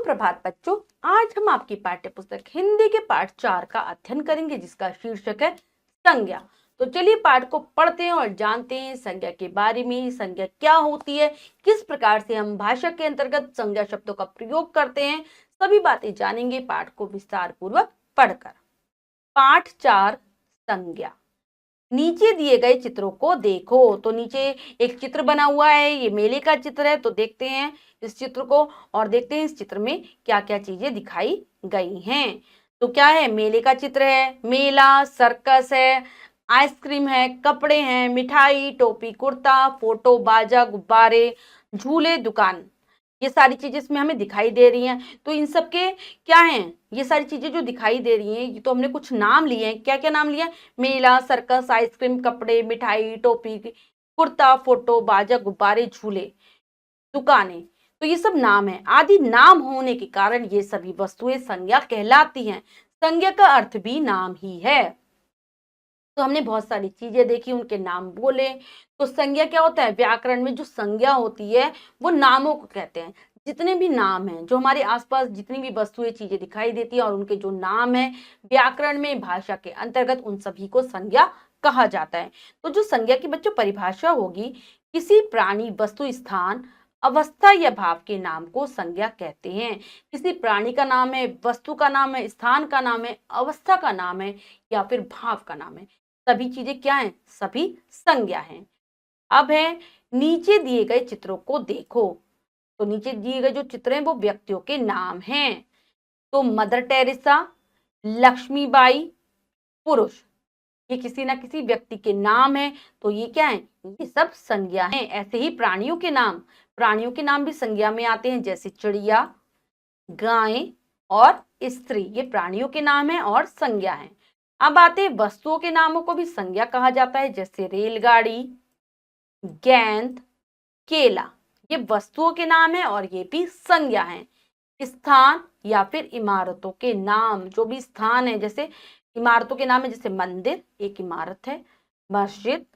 सुप्रभात बच्चों। आज हम आपकी पाठ्य पुस्तक हिंदी के पाठ 4 का अध्ययन करेंगे जिसका शीर्षक है संज्ञा। तो चलिए पाठ को पढ़ते हैं और जानते हैं संज्ञा के बारे में। संज्ञा क्या होती है, किस प्रकार से हम भाषा के अंतर्गत संज्ञा शब्दों का प्रयोग करते हैं, सभी बातें जानेंगे पाठ को विस्तार पूर्वक पढ़कर। पाठ 4 संज्ञा। नीचे दिए गए चित्रों को देखो। तो नीचे एक चित्र बना हुआ है, ये मेले का चित्र है। तो देखते हैं इस चित्र को और देखते हैं इस चित्र में क्या क्या चीजें दिखाई गई हैं। तो क्या है, मेले का चित्र है, मेला, सर्कस है, आइसक्रीम है, कपड़े हैं, मिठाई, टोपी, कुर्ता, फोटो, बाजा, गुब्बारे, झूले, दुकान, ये सारी चीजें इसमें हमें दिखाई दे रही हैं। तो इन सब के क्या हैं, ये सारी चीजें जो दिखाई दे रही हैं, ये तो हमने कुछ नाम लिए हैं। क्या क्या नाम लिए हैं? मेला, सर्कस, आइसक्रीम, कपड़े, मिठाई, टोपी, कुर्ता, फोटो, बाजा, गुब्बारे, झूले, दुकानें। तो ये सब नाम है। आदि नाम होने के कारण ये सभी वस्तुएं संज्ञा कहलाती हैं। संज्ञा का अर्थ भी नाम ही है। तो हमने बहुत सारी चीजें देखी, उनके नाम बोले। तो संज्ञा क्या होता है, व्याकरण में जो संज्ञा होती है वो नामों को कहते हैं। जितने भी नाम हैं, जो हमारे आसपास जितनी भी वस्तुएं चीजें दिखाई देती है और उनके जो नाम है व्याकरण में भाषा के अंतर्गत, उन सभी को संज्ञा कहा जाता है। तो जो संज्ञा की बच्चों परिभाषा होगी, किसी प्राणी, वस्तु, स्थान, अवस्था या भाव के नाम को संज्ञा कहते हैं। किसी प्राणी का नाम है, वस्तु का नाम है, स्थान का नाम है, अवस्था का नाम है या फिर भाव का नाम है, सभी चीजें क्या हैं, सभी संज्ञा हैं। अब है नीचे दिए गए चित्रों को देखो। तो नीचे दिए गए जो चित्र हैं वो व्यक्तियों के नाम हैं। तो मदर टेरेसा, लक्ष्मीबाई, पुरुष, ये किसी ना किसी व्यक्ति के नाम है। तो ये क्या है, ये सब संज्ञा हैं। ऐसे ही प्राणियों के नाम भी संज्ञा में आते हैं, जैसे चिड़िया, गाय और स्त्री, ये प्राणियों के नाम है और संज्ञा है। अब आते हैं वस्तुओं के नामों को भी संज्ञा कहा जाता है, जैसे रेलगाड़ी, गेंद, केला, ये वस्तुओं के नाम है और ये भी संज्ञा है। स्थान या फिर इमारतों के नाम, जो भी स्थान है, जैसे इमारतों के नाम है, जैसे मंदिर एक इमारत है, मस्जिद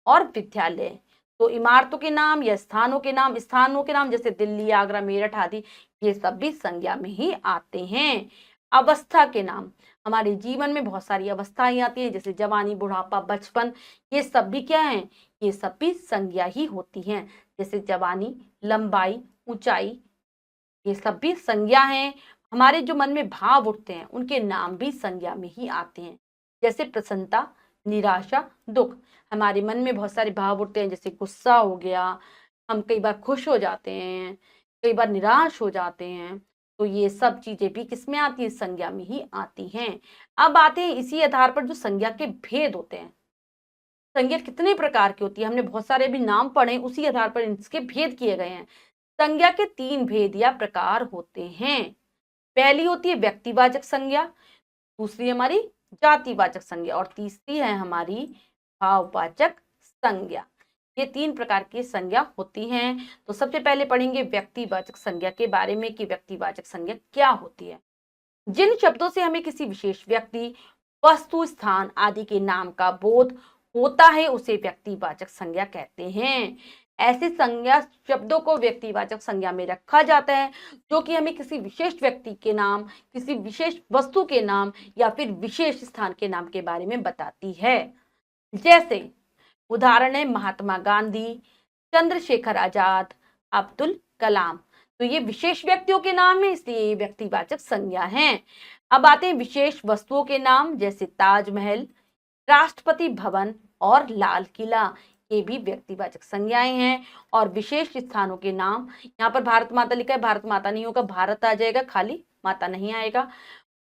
और विद्यालय। तो इमारतों के नाम या स्थानों के नाम जैसे दिल्ली, आगरा, मेरठ आदि, ये सब भी संज्ञा में ही आते हैं। अवस्था के नाम, हमारे जीवन में बहुत सारी अवस्थाएं आती हैं, जैसे जवानी, बुढ़ापा, बचपन, ये सब भी क्या है, ये सब भी संज्ञा ही होती हैं। जैसे जवानी, लंबाई, ऊंचाई, ये सब भी संज्ञा हैं। हमारे जो मन में भाव उठते हैं उनके नाम भी संज्ञा में ही आते हैं, जैसे प्रसन्नता, निराशा, दुख। हमारे मन में बहुत सारे भाव उठते हैं, जैसे गुस्सा हो गया, हम कई बार खुश हो जाते हैं, कई बार निराश हो जाते हैं। तो ये सब चीजें भी किसमें आती है, संज्ञा में ही आती हैं। अब आते हैं इसी आधार पर जो संज्ञा के भेद होते हैं। संज्ञा कितने प्रकार की होती है, हमने बहुत सारे भी नाम पढ़े, उसी आधार पर इसके भेद किए गए हैं। संज्ञा के 3 भेद या प्रकार होते हैं। पहली होती है व्यक्तिवाचक संज्ञा, दूसरी हमारी जातिवाचक संज्ञा और तीसरी है हमारी भाववाचक संज्ञा। ये 3 प्रकार की संज्ञा होती हैं। तो सबसे पहले पढ़ेंगे व्यक्तिवाचक संज्ञा के बारे में कि व्यक्तिवाचक संज्ञा क्या होती है। जिन शब्दों से हमें किसी विशेष व्यक्ति, वस्तु, स्थान आदि के नाम का बोध होता है उसे व्यक्तिवाचक संज्ञा कहते हैं। ऐसे संज्ञा शब्दों को व्यक्तिवाचक संज्ञा में रखा जाता है जो कि हमें किसी विशेष व्यक्ति के नाम, किसी विशेष वस्तु के नाम या फिर विशेष स्थान के नाम के बारे में बताती है। जैसे उदाहरण है महात्मा गांधी, चंद्रशेखर आजाद, अब्दुल कलाम। तो ये विशेष व्यक्तियों के नाम है, इसलिए ये व्यक्तिवाचक संज्ञा हैं। अब आते हैं विशेष वस्तुओं के नाम, जैसे ताजमहल, राष्ट्रपति भवन और लाल किला, ये भी व्यक्तिवाचक संज्ञाएं हैं। और विशेष स्थानों के नाम, यहाँ पर भारत माता लिखा है, भारत माता नहीं होगा, भारत आ जाएगा, खाली माता नहीं आएगा।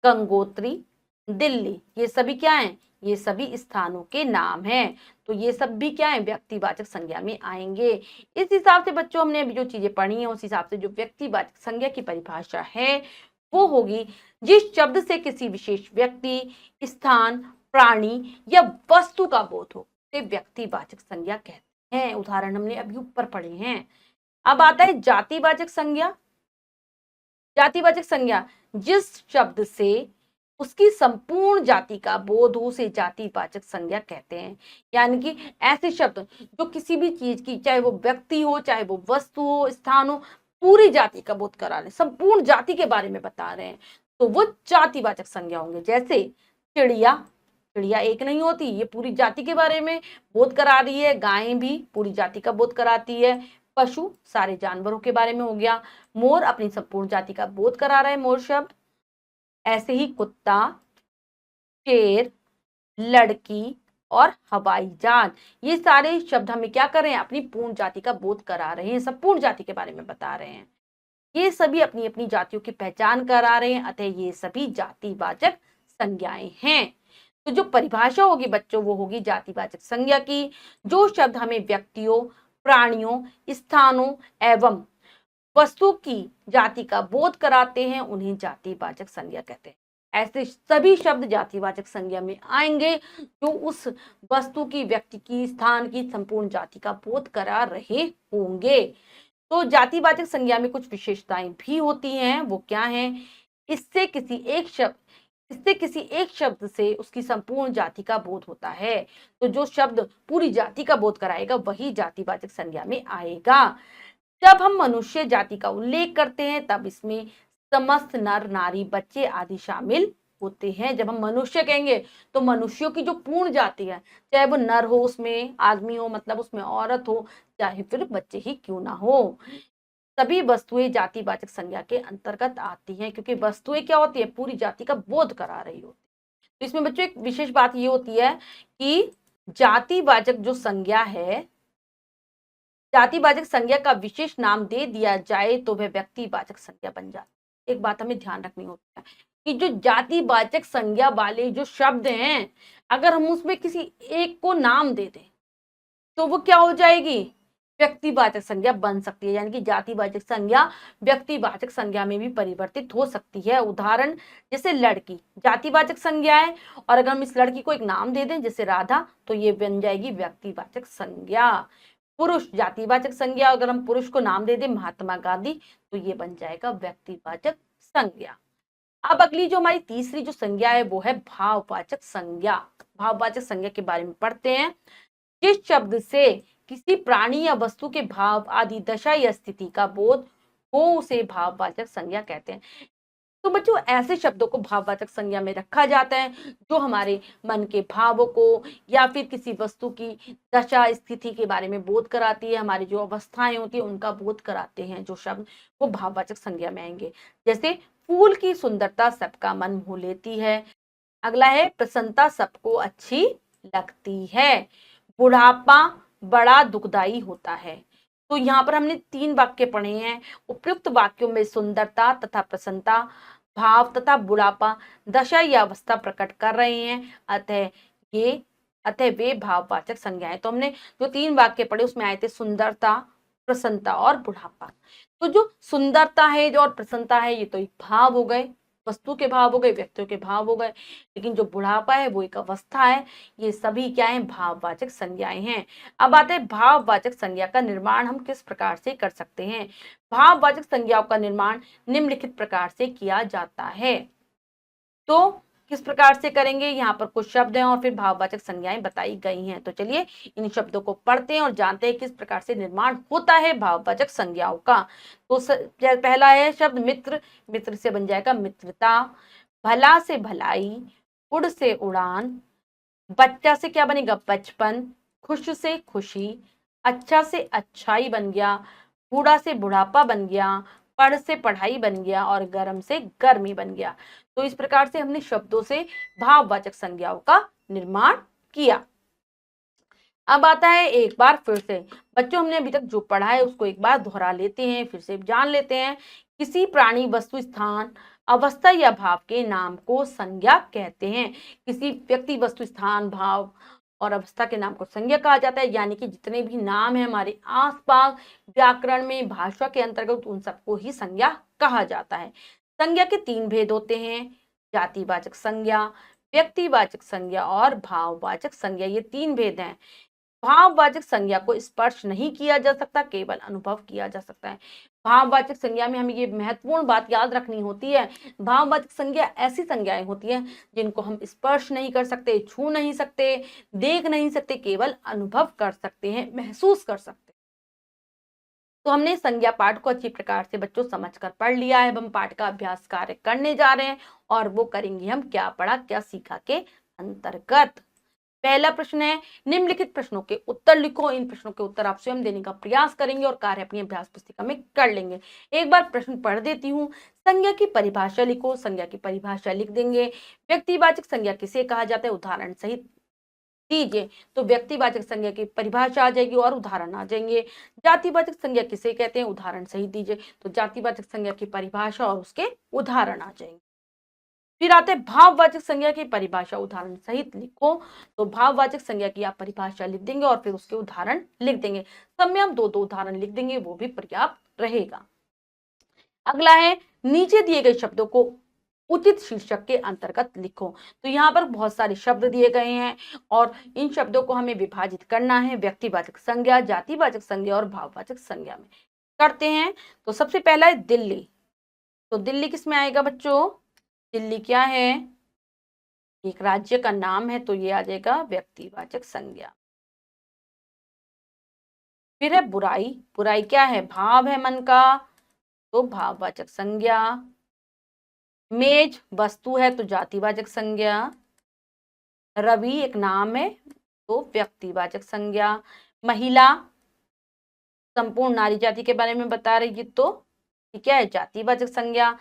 गंगोत्री, दिल्ली, ये सभी क्या हैं, ये सभी स्थानों के नाम हैं। तो ये सब भी क्या है, व्यक्तिवाचक संज्ञा में आएंगे। इस हिसाब से बच्चों हमने अभी जो चीजें पढ़ी हैं उस हिसाब से जो व्यक्तिवाचक संज्ञा की परिभाषा है वो होगी, जिस शब्द से किसी विशेष व्यक्ति, स्थान, प्राणी या वस्तु का बोध हो उसे व्यक्तिवाचक संज्ञा कहते हैं। उदाहरण हमने अभी ऊपर पढ़े हैं। अब आता है जातिवाचक संज्ञा। जातिवाचक संज्ञा, जिस शब्द से उसकी संपूर्ण जाति का बोध हो उसे जातिवाचक संज्ञा कहते हैं। यानी कि ऐसे शब्द जो किसी भी चीज की, चाहे वो व्यक्ति हो, चाहे वो वस्तु हो, स्थान हो, पूरी जाति का बोध करा रहे हैं, संपूर्ण जाति के बारे में बता रहे हैं, तो वो जातिवाचक संज्ञा होंगे। जैसे चिड़िया, चिड़िया एक नहीं होती, ये पूरी जाति के बारे में बोध करा रही है। गायें भी पूरी जाति का बोध कराती है। पशु सारे जानवरों के बारे में हो गया। मोर अपनी संपूर्ण जाति का बोध करा रहा है, मोर शब्द। ऐसे ही कुत्ता, शेर, लड़की और हवाई जहाज, ये सारे शब्द हमें क्या कर रहे हैं, अपनी पूर्ण जाति का बोध करा रहे हैं, संपूर्ण जाति के बारे में बता रहे हैं। ये सभी अपनी अपनी जातियों की पहचान करा रहे हैं, अतः ये सभी जातिवाचक संज्ञाएं हैं। तो जो परिभाषा होगी बच्चों, वो होगी जातिवाचक संज्ञा की। जो शब्द हमें व्यक्तियों, प्राणियों, स्थानों एवं वस्तु की जाति का बोध कराते हैं, उन्हें जातिवाचक संज्ञा कहते हैं। ऐसे सभी शब्द जातिवाचक संज्ञा में आएंगे जो उस वस्तु की, व्यक्ति की, स्थान की संपूर्ण जाति का बोध करा रहे होंगे। तो जातिवाचक संज्ञा में कुछ विशेषताएं भी होती हैं, वो क्या हैं? इससे किसी एक शब्द से उसकी संपूर्ण जाति का बोध होता है। तो जो शब्द पूरी जाति का बोध कराएगा वही जातिवाचक संज्ञा में आएगा। जब हम मनुष्य जाति का उल्लेख करते हैं तब इसमें समस्त नर, नारी, बच्चे आदि शामिल होते हैं। जब हम मनुष्य कहेंगे तो मनुष्यों की जो पूर्ण जाति है, चाहे वो नर हो, उसमें आदमी हो, मतलब उसमें औरत हो, चाहे फिर बच्चे ही क्यों ना हो, सभी वस्तुएं जातिवाचक संज्ञा के अंतर्गत आती हैं, क्योंकि वस्तुएं क्या होती है, पूरी जाति का बोध करा रही होती है। तो इसमें बच्चों एक विशेष बात ये होती है कि जातिवाचक जो संज्ञा है, जातिवाचक संज्ञा का विशेष नाम दे दिया जाए तो वह व्यक्तिवाचक संज्ञा बन जाती है। एक बात हमें ध्यान रखनी होती है कि जो जातिवाचक संज्ञा वाले जो शब्द हैं, अगर हम उसमें किसी एक को नाम दे दें तो वो क्या हो जाएगी, व्यक्तिवाचक संज्ञा बन सकती है। यानी कि जातिवाचक संज्ञा व्यक्तिवाचक संज्ञा में भी परिवर्तित हो सकती है। उदाहरण जैसे लड़की जातिवाचक संज्ञा है, और अगर हम इस लड़की को एक नाम दे दें जैसे राधा, तो ये बन जाएगी व्यक्तिवाचक संज्ञा। पुरुष जातिवाचक संज्ञा, अगर हम पुरुष को नाम दे दें महात्मा गांधी, तो ये बन जाएगा व्यक्तिवाचक संज्ञा। अब अगली जो हमारी तीसरी जो संज्ञा है वो है भाववाचक संज्ञा। भाववाचक संज्ञा के बारे में पढ़ते हैं। जिस शब्द से किसी प्राणी या वस्तु के भाव आदि दशा या स्थिति का बोध हो उसे भाववाचक संज्ञा कहते हैं। तो बच्चों ऐसे शब्दों को भाववाचक संज्ञा में रखा जाता है जो हमारे मन के भावों को या फिर किसी वस्तु की दशा स्थिति के बारे में बोध कराती है, हमारी जो अवस्थाएं होती है उनका बोध कराते हैं जो शब्द, वो भाववाचक संज्ञा में आएंगे। जैसे फूल की सुंदरता सबका मन मोह लेती है। अगला है प्रसन्नता सबको अच्छी लगती है। बुढ़ापा बड़ा दुखदाई होता है। तो यहाँ पर हमने 3 वाक्य पढ़े हैं। उपयुक्त वाक्यों में सुंदरता तथा प्रसन्नता, भाव तथा बुढ़ापा दशा या अवस्था प्रकट कर रहे हैं, अतः वे भाववाचक संज्ञाएं। तो हमने जो 3 वाक्य पढ़े उसमें आए थे सुंदरता, प्रसन्नता और बुढ़ापा। तो जो सुंदरता है जो और प्रसन्नता है, ये तो एक भाव हो गए, वस्तु के भाव हो गए, व्यक्तियों के भाव हो गए। लेकिन जो बुढ़ापा है वो एक अवस्था है। ये सभी क्या है, भाववाचक संज्ञाएं हैं। अब आते हैं भाववाचक संज्ञा का निर्माण हम किस प्रकार से कर सकते हैं। भाववाचक संज्ञाओं का निर्माण निम्नलिखित प्रकार से किया जाता है। तो किस प्रकार से करेंगे, यहाँ पर कुछ शब्द हैं और फिर भाववाचक संज्ञाएं बताई गई हैं। तो चलिए इन शब्दों को पढ़ते हैं और जानते हैं किस प्रकार से निर्माण होता है भाववाचक संज्ञाओं का। तो पहला है शब्द मित्र, मित्र से बन जाएगा मित्रता। भला से भलाई, उड़ से उड़ान, बच्चा से क्या बनेगा बचपन, खुश से खुशी, अच्छा से अच्छाई बन गया, बूढ़ा से बुढ़ापा बन गया, पढ़ से पढ़ाई बन गया और गर्म से गर्मी बन गया। तो इस प्रकार से हमने शब्दों से भाववाचक संज्ञाओं का निर्माण किया। अब आता है एक बार फिर से, बच्चों हमने अभी तक जो पढ़ा है उसको एक बार दोहरा लेते हैं, फिर से जान लेते हैं। किसी प्राणी, वस्तु, स्थान, अवस्था या भाव के नाम को संज्ञा कहते हैं। किसी व्यक्ति, वस्तु, स्थान, भाव और अवस्था के नाम को संज्ञा कहा जाता है। यानी कि जितने भी नाम है हमारे आसपास व्याकरण में, भाषा के अंतर्गत, उन सबको ही संज्ञा कहा जाता है। संज्ञा के 3 भेद होते हैं, जातिवाचक संज्ञा, व्यक्तिवाचक संज्ञा और भाववाचक संज्ञा। ये 3 भेद हैं। भाववाचक संज्ञा को स्पर्श नहीं किया जा सकता, केवल अनुभव किया जा सकता है। भाववाचक संज्ञा में हमें ये महत्वपूर्ण बात याद रखनी होती है, भाववाचक संज्ञा ऐसी संज्ञाएं होती हैं जिनको हम स्पर्श नहीं कर सकते, छू नहीं सकते, देख नहीं सकते, केवल अनुभव कर सकते हैं, महसूस कर सकते हैं। तो हमने संज्ञा पाठ को अच्छी प्रकार से बच्चों समझकर पढ़ लिया है। अब हम पाठ का अभ्यास कार्य करने जा रहे हैं और वो करेंगे हम क्या पढ़ा क्या सीखा के अंतर्गत। पहला प्रश्न है, निम्नलिखित प्रश्नों के उत्तर लिखो। इन प्रश्नों के उत्तर आप स्वयं देने का प्रयास करेंगे और कार्य अपनी अभ्यास पुस्तिका में कर लेंगे। एक बार प्रश्न पढ़ देती हूँ। संज्ञा की परिभाषा लिखो। संज्ञा की परिभाषा लिख देंगे। व्यक्तिवाचक संज्ञा किसे कहा जाता है, उदाहरण सहित दीजिए। तो व्यक्तिवाचक संज्ञा की परिभाषा आ जाएगी और उदाहरण आ जाएंगे। जातिवाचक संज्ञा किसे कहते हैं, उदाहरण सहित दीजिए। तो जातिवाचक संज्ञा की परिभाषा और उसके उदाहरण आ जाएंगे। फिर आते हैं भाववाचक संज्ञा की परिभाषा, उदाहरण सहित लिखो। तो भाववाचक संज्ञा की आप परिभाषा लिख देंगे और फिर उसके उदाहरण लिख देंगे। सब में हम दो दो उदाहरण लिख देंगे, वो भी पर्याप्त रहेगा। अगला है, नीचे दिए गए शब्दों को उचित शीर्षक के अंतर्गत लिखो। तो यहाँ पर बहुत सारे शब्द दिए गए हैं और इन शब्दों को हमें विभाजित करना है व्यक्तिवाचक संज्ञा, जातिवाचक संज्ञा और भाववाचक संज्ञा में। करते हैं। तो सबसे पहला है दिल्ली। तो दिल्ली किस में आएगा बच्चों, दिल्ली क्या है, एक राज्य का नाम है, तो ये आ जाएगा व्यक्तिवाचक संज्ञा। फिर है बुराई। बुराई क्या है, भाव है मन का, तो भाववाचक संज्ञा। मेज वस्तु है, तो जातिवाचक संज्ञा। रवि एक नाम है, तो व्यक्तिवाचक संज्ञा। महिला संपूर्ण नारी जाति के बारे में बता रही है, तो क्या है, जातिवाचक संज्ञा।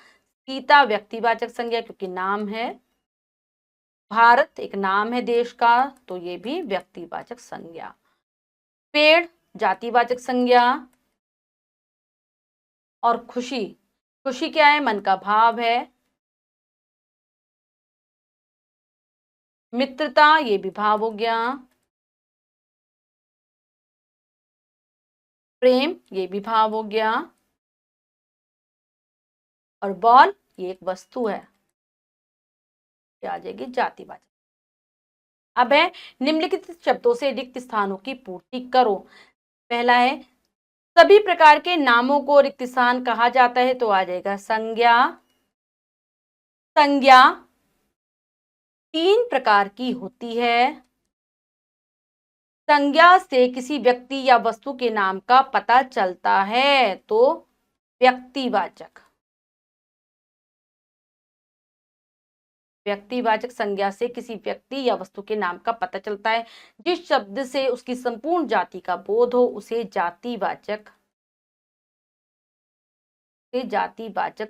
सीता व्यक्तिवाचक संज्ञा क्योंकि नाम है। भारत एक नाम है देश का, तो ये भी व्यक्तिवाचक संज्ञा। पेड़ जातिवाचक संज्ञा। और खुशी, खुशी क्या है, मन का भाव है। मित्रता ये भी भाव हो गया। प्रेम ये भी भाव हो गया। और बॉल ये एक वस्तु है, ये आ जाएगी जातिवाचक। अब है, निम्नलिखित शब्दों से रिक्त स्थानों की पूर्ति करो। पहला है, सभी प्रकार के नामों को रिक्त स्थान कहा जाता है, तो आ जाएगा संज्ञा। संज्ञा तीन प्रकार की होती है। संज्ञा से किसी व्यक्ति या वस्तु के नाम का पता चलता है, तो व्यक्तिवाचक। व्यक्तिवाचक संज्ञा से किसी व्यक्ति या वस्तु के नाम का पता चलता है। जिस शब्द से उसकी संपूर्ण जाति का बोध हो उसे जातिवाचक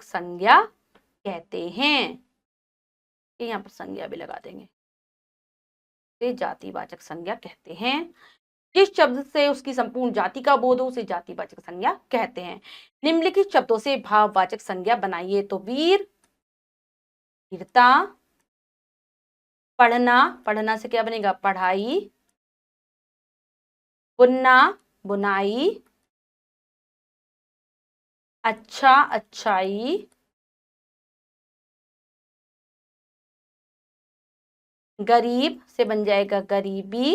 संज्ञा कहते हैं। यहाँ पर संज्ञा भी लगा देंगे, से जातिवाचक संज्ञा कहते हैं। जिस शब्द से उसकी संपूर्ण जाति का बोध हो उसे जातिवाचक संज्ञा कहते हैं। निम्नलिखित शब्दों से भाववाचक संज्ञा बनाइए। तो वीर वीरता। पढ़ना, पढ़ना से क्या बनेगा, पढ़ाई। बुनना बुनाई। अच्छा अच्छाई। गरीब से बन जाएगा गरीबी।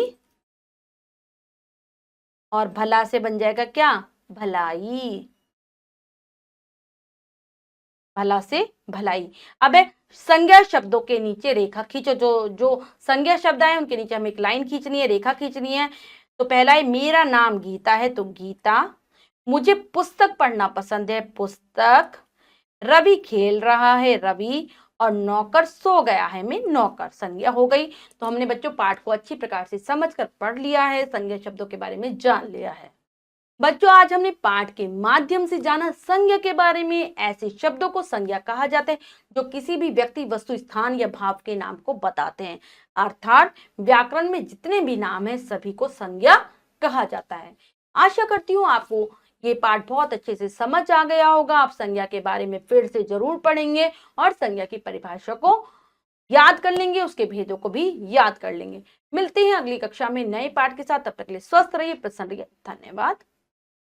और भला से बन जाएगा क्या, भलाई। भला से भलाई। अब संज्ञा शब्दों के नीचे रेखा खींचो। जो जो संज्ञा शब्द है उनके नीचे हमें एक लाइन खींचनी है, रेखा खींचनी है। तो पहला है, मेरा नाम गीता है, तो गीता। मुझे पुस्तक पढ़ना पसंद है, पुस्तक। रवि खेल रहा है, रवि। और नौकर सो गया है, में नौकर। संज्ञा हो गई। तो हमने बच्चों पाठ को अच्छी प्रकार से समझकर पढ़ लिया है, संज्ञा शब्दों के बारे में जान लिया है। बच्चों आज हमने पाठ के माध्यम से जाना संज्ञा के बारे में। ऐसे शब्दों को संज्ञा कहा जाता है जो किसी भी व्यक्ति, वस्तु, स्थान या भाव के नाम को बताते हैं। अर्थात व्याकरण में जितने भी नाम हैं सभी को संज्ञा कहा जाता है। आशा करती हूँ आपको ये पाठ बहुत अच्छे से समझ आ गया होगा। आप संज्ञा के बारे में फिर से जरूर पढ़ेंगे और संज्ञा की परिभाषा को याद कर लेंगे, उसके भेदों को भी याद कर लेंगे। मिलते हैं अगली कक्षा में नए पाठ के साथ। तब तक के लिए स्वस्थ रहिए, प्रसन्न रहिए। धन्यवाद।